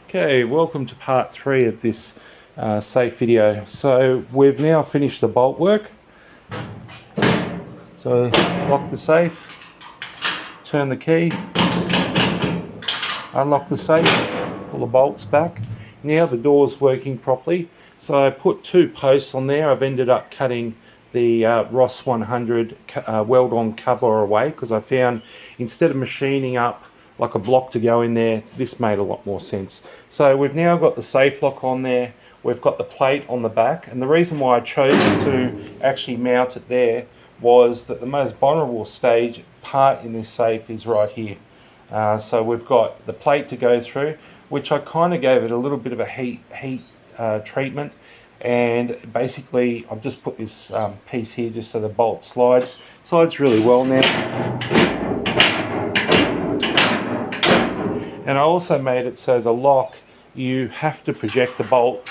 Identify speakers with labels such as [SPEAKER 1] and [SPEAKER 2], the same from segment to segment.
[SPEAKER 1] Okay, welcome to part 3 of this safe video. So we've now finished the bolt work. So lock the safe, turn the key, unlock the safe, pull the bolts back. Now the door's working properly. So I put 2 posts on there. I've ended up cutting the Ross 100 weld-on cover away because I found instead of machining up like a block to go in there, this made a lot more sense. So we've now got the safe lock on there, we've got the plate on the back, and the reason why I chose to actually mount it there was that the most vulnerable stage part in this safe is right here. So we've got the plate to go through, which I kind of gave it a little bit of a heat treatment, and basically I've just put this piece here just so the bolt slides really well now. And I also made it so the lock, you have to project the bolt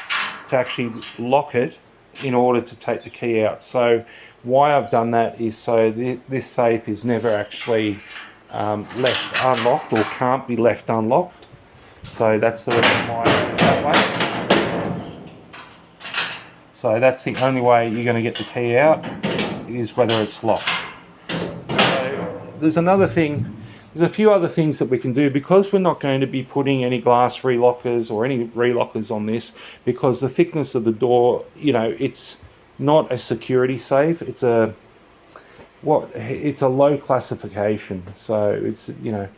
[SPEAKER 1] to actually lock it in order to take the key out. So why I've done that is so this safe is never actually left unlocked or can't be left unlocked. So that's the reason why I did it that way. So that's the only way you're going to get the key out, is whether it's locked. So there's another thing. There's a few other things that we can do because we're not going to be putting any glass relockers or any relockers on this, because the thickness of the door, you know, it's not a security safe. It's a low classification. So it's, you know,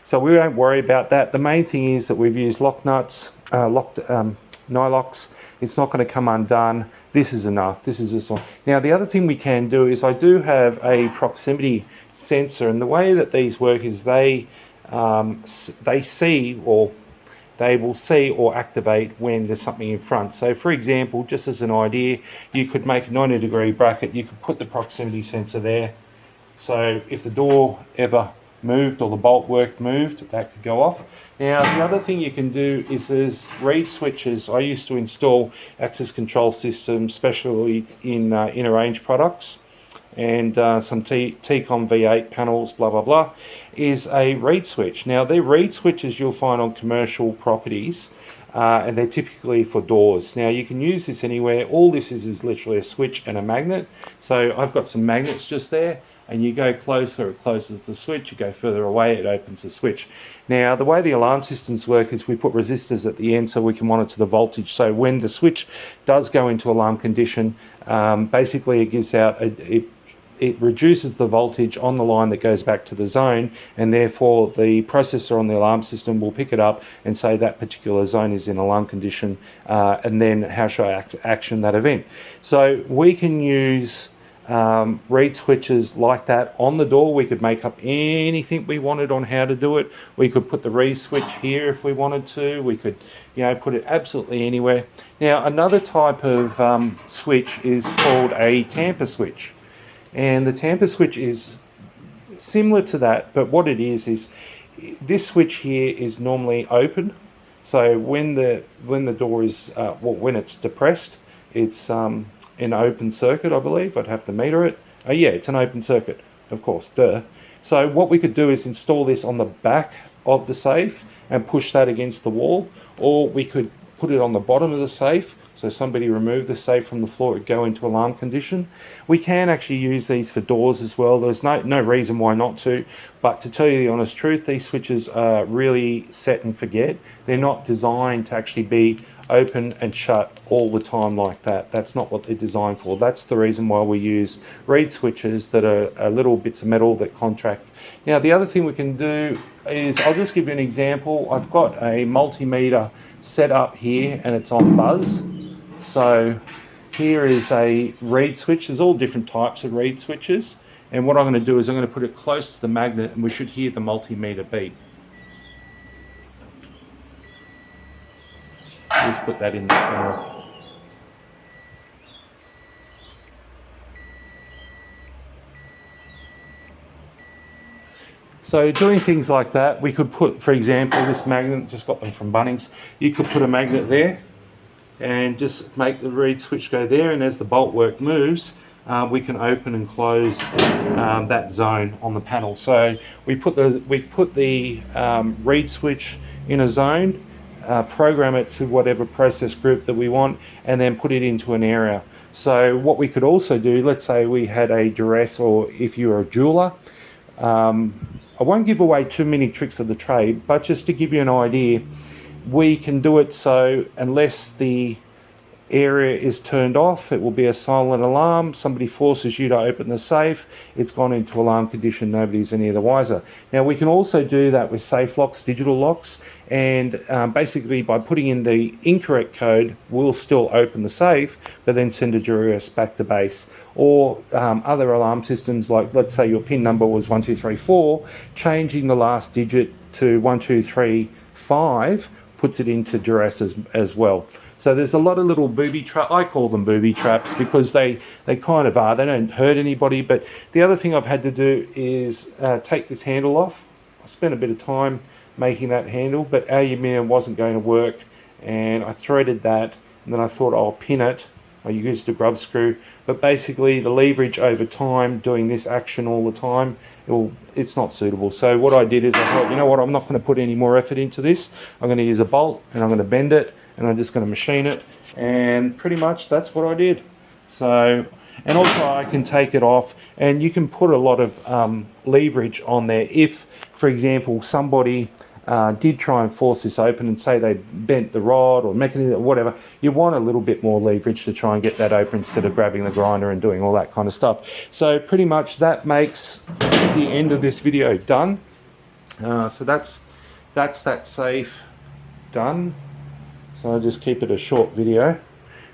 [SPEAKER 1] so we won't worry about that. The main thing is that we've used lock nuts, Nylox. It's not going to come undone. This is enough. This is this one. Now the other thing we can do is I do have a proximity sensor, and the way that these work is they see, or they will see or activate when there's something in front. So for example, just as an idea, you could make a 90-degree bracket, you could put the proximity sensor there, so if the door ever moved or the bolt work moved, that could go off. Now the other thing you can do is there's reed switches. I used to install access control systems, especially in InnoRange products, and some T-Com V8 panels, blah blah blah, is a reed switch. Now they're reed switches you'll find on commercial properties, and they're typically for doors. Now you can use this anywhere. All this is literally a switch and a magnet. So I've got some magnets just there, and you go closer, it closes the switch. You go further away, it opens the switch. Now the way the alarm systems work is we put resistors at the end so we can monitor the voltage. So when the switch does go into alarm condition, basically it gives out it reduces the voltage on the line that goes back to the zone, and therefore the processor on the alarm system will pick it up and say that particular zone is in alarm condition, and then how should I action that event. So we can use reed switches like that on the door. We could make up anything we wanted on how to do it. We could put the reed switch here if we wanted to. We could, you know, put it absolutely anywhere. Now another type of switch is called a tamper switch. And the tamper switch is similar to that, but what it is this switch here is normally open. So when the door is when it's depressed, it's an open circuit, I believe. I'd have to meter it. Oh yeah, it's an open circuit, of course, duh. So what we could do is install this on the back of the safe and push that against the wall, or we could put it on the bottom of the safe. So somebody remove the safe from the floor, it go into alarm condition. We can actually use these for doors as well. There's no reason why not to, but to tell you the honest truth, these switches are really set and forget. They're not designed to actually be open and shut all the time like that. That's not what they're designed for. That's the reason why we use reed switches that are little bits of metal that contract. Now the other thing we can do is, I'll just give you an example. I've got a multimeter set up here and it's on buzz. So here is a reed switch. There's all different types of reed switches, and what I'm going to do is I'm going to put it close to the magnet and we should hear the multimeter beep. Let's put that in the camera. So doing things like that, we could put, for example, this magnet, just got them from Bunnings. You could put a magnet there and just make the reed switch go there, and as the bolt work moves, we can open and close that zone on the panel. So we put the reed switch in a zone, program it to whatever process group that we want, and then put it into an area. So what we could also do, let's say we had a duress, or if you're a jeweler, I won't give away too many tricks of the trade, but just to give you an idea, we can do it so unless the area is turned off, it will be a silent alarm. Somebody forces you to open the safe, it's gone into alarm condition, nobody's any the wiser. Now we can also do that with safe locks, digital locks, and basically by putting in the incorrect code, we'll still open the safe, but then send a duress back to base. Or other alarm systems, like let's say your PIN number was 1234, changing the last digit to 1235 puts it into duress as well. So there's a lot of little booby traps. I call them booby traps because they kind of are. They don't hurt anybody. But the other thing I've had to do is take this handle off. I spent a bit of time making that handle, but aluminium wasn't going to work, and I threaded that, and then I thought I'll pin it. I used a grub screw, but basically the leverage over time, doing this action all the time, it's not suitable. So what I did is I thought, you know what, I'm not going to put any more effort into this. I'm going to use a bolt, and I'm going to bend it, and I'm just going to machine it, and pretty much that's what I did. So, and also I can take it off, and you can put a lot of leverage on there. If, for example, somebody did try and force this open, and say they bent the rod or mechanism or whatever, you want a little bit more leverage to try and get that open instead of grabbing the grinder and doing all that kind of stuff. So pretty much that makes the end of this video done. So that's that safe done. So I'll just keep it a short video,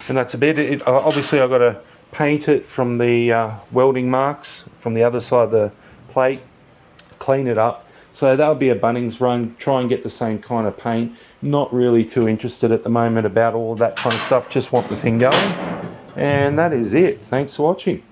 [SPEAKER 1] and that's a bit. Obviously I've got to paint it from the welding marks from the other side of the plate, clean it up. So that'll be a Bunnings run, try and get the same kind of paint. Not really too interested at the moment about all that kind of stuff, just want the thing going. And that is it. Thanks for watching.